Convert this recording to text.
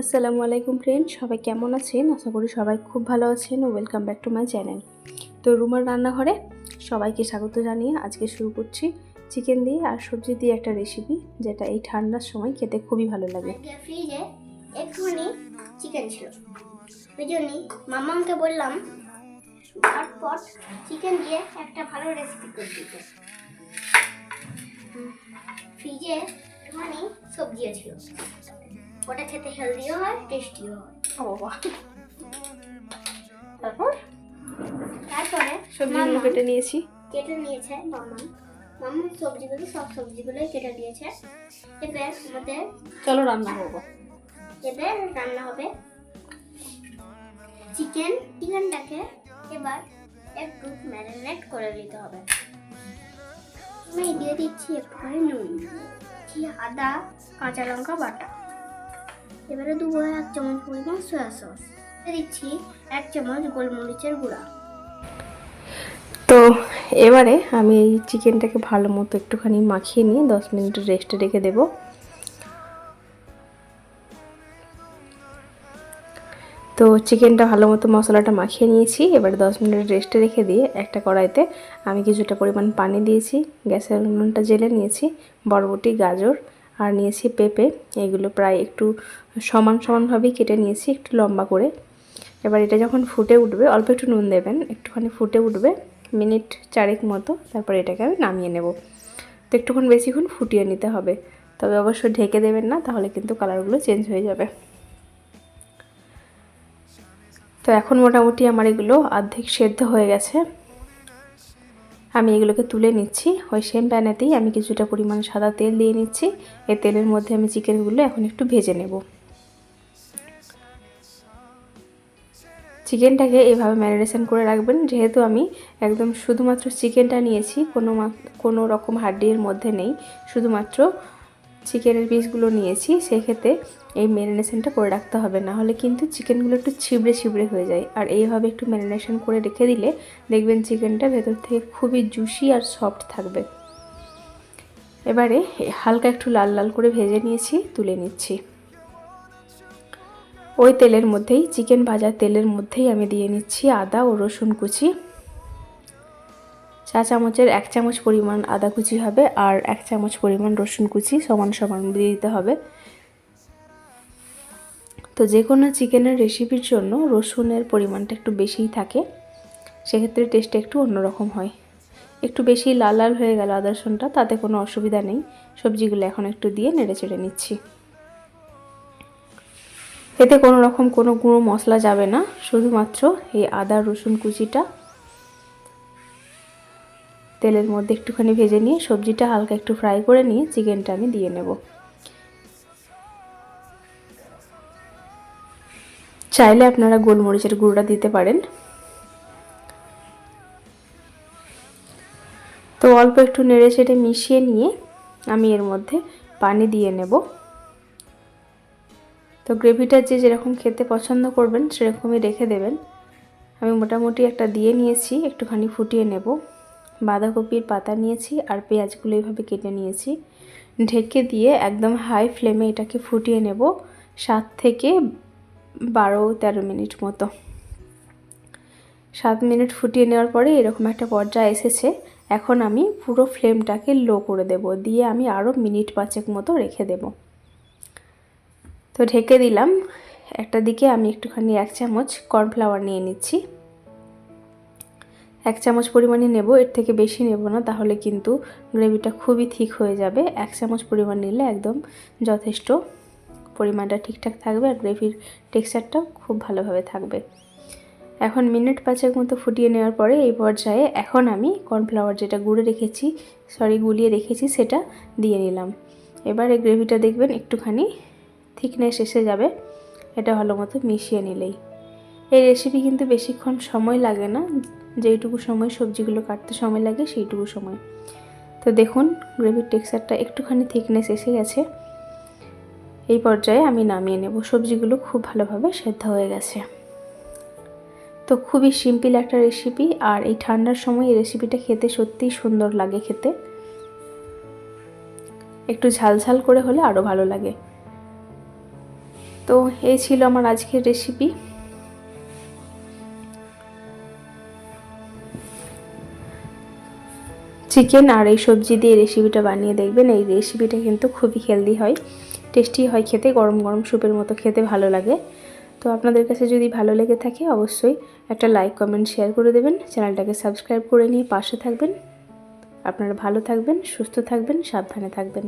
আসসালামু আলাইকুম ফ্রেন্ড, সবাই কেমন আছেন? আশা করি সবাই খুব ভালো আছেন। Welcome back to my channel. তো রুমার রান্নাঘরে সবাইকে স্বাগত জানিয়ে আজকে শুরু করছি চিকেন দিয়ে আর সবজি দিয়ে একটা রেসিপি, যেটা এই ঠান্ডার সময় খেতে খুবই ভালো লাগে। ফ্রিজে একটুখানি চিকেন ছিল, ওই জন্যই মামাকে বললাম ঝটপট চিকেন দিয়ে একটা ভালো রেসিপি করে দিতে। ফ্রিজে একটুখানি সবজিও ছিল, ওটা খেতে হেলদিও হয়, টেস্টিও হয়। তারপরে সবজিগুলো কেটে নিয়েছি। নিয়েছে মামা সবজিগুলো, সব সবজিগুলোই কেটে দিয়েছে। এবার আমাদের চলো রান্না করবো। এবার রান্না হবে চিকেনটাকে এবার একটু ম্যারিনেট করে দিতে হবে। আমি দিয়ে দিচ্ছি একটুখানি নুন, আদা, কাঁচা লঙ্কা বাটা। এবারে দেবো 1 চামচ পরিমাণ সয়া সস, দিচ্ছি 1 চামচ গোলমরিচের গুঁড়া। তো এবারে আমি এই চিকেনটাকে ভালো মতো একটুখানি মাখিয়ে নিয়ে 10 মিনিট রেস্টে রেখে দেবো। তো চিকেনটা ভালো মতো মশলাটা মাখিয়ে নিয়েছি। এবার 10 মিনিট রেস্টে রেখে দিয়ে একটা কড়াইতে আমি কিছুটা পরিমাণ পানি দিয়েছি, গ্যাসের উনুনটা জ্বেলে নিয়েছি, বরবটি, গাজর আর নিয়েছি পেঁপে। এগুলো প্রায় একটু সমানভাবেই কেটে নিয়েছি, একটু লম্বা করে। এবার এটা যখন ফুটে উঠবে, অল্প একটু নুন দেবেন, একটুখানি ফুটে উঠবে মিনিট 4 মতো, তারপর এটাকে আমি নামিয়ে নেব। তো একটুক্ষণ বেশিক্ষণ ফুটিয়ে নিতে হবে, তবে অবশ্যই ঢেকে দেবেন না, তাহলে কিন্তু কালারগুলো চেঞ্জ হয়ে যাবে। তো এখন মোটামুটি আমার এগুলো অর্ধেক সেদ্ধ হয়ে গেছে। আমি এগুলোকে তুলে নিচ্ছি। ওই সেম প্যানেতেই আমি কিছুটা পরিমাণ সাদা তেল দিয়ে নিচ্ছি। এই তেলের মধ্যে আমি চিকেনগুলো এখন একটু ভেজে নেব। চিকেনটাকে এভাবে ম্যারিনেশন করে রাখবেন, যেহেতু আমি একদম শুধুমাত্র চিকেনটা নিয়েছি, কোনো রকম হাড্ডির মধ্যে নেই, শুধুমাত্র চিকেনের পিসগুলো নিয়েছি, সেক্ষেত্রে এই ম্যারিনেশনটা করে রাখতে হবে, না হলে কিন্তু চিকেনগুলো একটু ছিবড়ে হয়ে যায়। আর এইভাবে একটু ম্যারিনেশন করে রেখে দিলে দেখবেন চিকেনটা ভেতর থেকে খুবই জুসি আর সফট থাকবে। এবারে হালকা একটু লাল লাল করে ভেজে নিয়েছি, তুলে নিচ্ছি। ওই তেলের মধ্যেই, চিকেন ভাজার তেলের মধ্যেই আমি দিয়ে নিচ্ছি আদা ও রসুন কুচি। 1 চামচ পরিমাণ আদা কুচি হবে আর 1 চামচ পরিমাণ রসুন কুচি সমান দিয়ে দিতে হবে। তো যে কোনো চিকেনের রেসিপির জন্য রসুনের পরিমাণটা একটু বেশিই থাকে, সেক্ষেত্রে টেস্টটা একটু অন্যরকম হয়। একটু বেশি লাল লাল হয়ে গেল আদা রসুনটা, তাতে কোনো অসুবিধা নেই। সবজিগুলো এখন একটু দিয়ে নেড়ে চেড়ে নিচ্ছি। এতে কোনো রকম কোনো গুঁড়ো মশলা যাবে না, শুধুমাত্র এই আদা রসুন কুচিটা তেলের মধ্যে একটুখানি ভেজে নিয়ে সবজিটা হালকা একটু ফ্রাই করে নিয়ে চিকেনটা আমি দিয়ে নেব। চাইলে আপনারা গোলমরিচের গুঁড়োটা দিতে পারেন। তো অল্প একটু নেড়ে চেড়ে মিশিয়ে নিয়ে আমি এর মধ্যে পানি দিয়ে নেব। তো গ্রেভিটা যেরকম খেতে পছন্দ করবেন সেরকমই রেখে দেবেন। আমি মোটামুটি একটা দিয়ে নিয়েছি, একটুখানি ফুটিয়ে নেব। বাঁধাকপির পাতা নিয়েছি আর পেঁয়াজগুলো এইভাবে কেটে নিয়েছি। ঢেকে দিয়ে একদম হাই ফ্লেমে এটাকে ফুটিয়ে নেব 7 থেকে 12-13 মিনিট মতো। 7 মিনিট ফুটিয়ে নেওয়ার পরে এরকম একটা পর্যায়ে এসেছে। এখন আমি পুরো ফ্লেমটাকে লো করে দেব, দিয়ে আমি আরও মিনিট 5 মতো রেখে দেব। তো ঢেকে দিলাম। একটা দিকে আমি একটুখানি 1 চামচ কর্নফ্লাওয়ার নিয়ে নিচ্ছি। 1 চামচ পরিমাণে নেব, এর থেকে বেশি নেব না, তাহলে কিন্তু গ্রেভিটা খুবই থিক হয়ে যাবে। 1 চামচ পরিমাণ নিলে একদম যথেষ্ট, পরিমাণটা ঠিকঠাক থাকবে আর গ্রেভির টেক্সচারটাও খুব ভালোভাবে থাকবে। এখন মিনিট 5 মতো ফুটিয়ে নেওয়ার পরে এই পর্যায়ে এখন আমি কর্নফ্লাওয়ার যেটা গুলিয়ে রেখেছি সেটা দিয়ে নিলাম। এবার এই গ্রেভিটা দেখবেন একটুখানি থিকনেস এসে যাবে, এটা ভালো মতো মিশিয়ে নিলেই। এই রেসিপি কিন্তু বেশিক্ষণ সময় লাগে না, যেইটুকু সময় সবজিগুলো কাটতে সময় লাগে সেইটুকু সময়। তো দেখুন গ্রেভির টেক্সচারটা একটুখানি থিকনেস এসে গেছে। এই পর্যায়ে আমি নামিয়ে নেব। সবজিগুলো খুব ভালোভাবে সেদ্ধ হয়ে গেছে। তো খুবই সিম্পল একটা রেসিপি, আর এই ঠান্ডার সময় এই রেসিপিটা খেতে সত্যিই সুন্দর লাগে খেতে। একটু ঝাল ঝাল করে হলে আরও ভালো লাগে। তো এই ছিল আমার আজকের রেসিপি। চিকেন আর এই সবজি দিয়ে রেসিপিটা বানিয়ে দেখবেন। এই রেসিপিটা কিন্তু খুবই হেলদি হয়, টেস্টি হয় খেতে, গরম গরম স্যুপের মতো খেতে ভালো লাগে। তো আপনাদের কাছে যদি ভালো লেগে থাকে অবশ্যই একটা লাইক, কমেন্ট, শেয়ার করে দেবেন। চ্যানেলটাকে সাবস্ক্রাইব করে নিয়ে পাশে থাকবেন। আপনারা ভালো থাকবেন, সুস্থ থাকবেন, সাবধানে থাকবেন।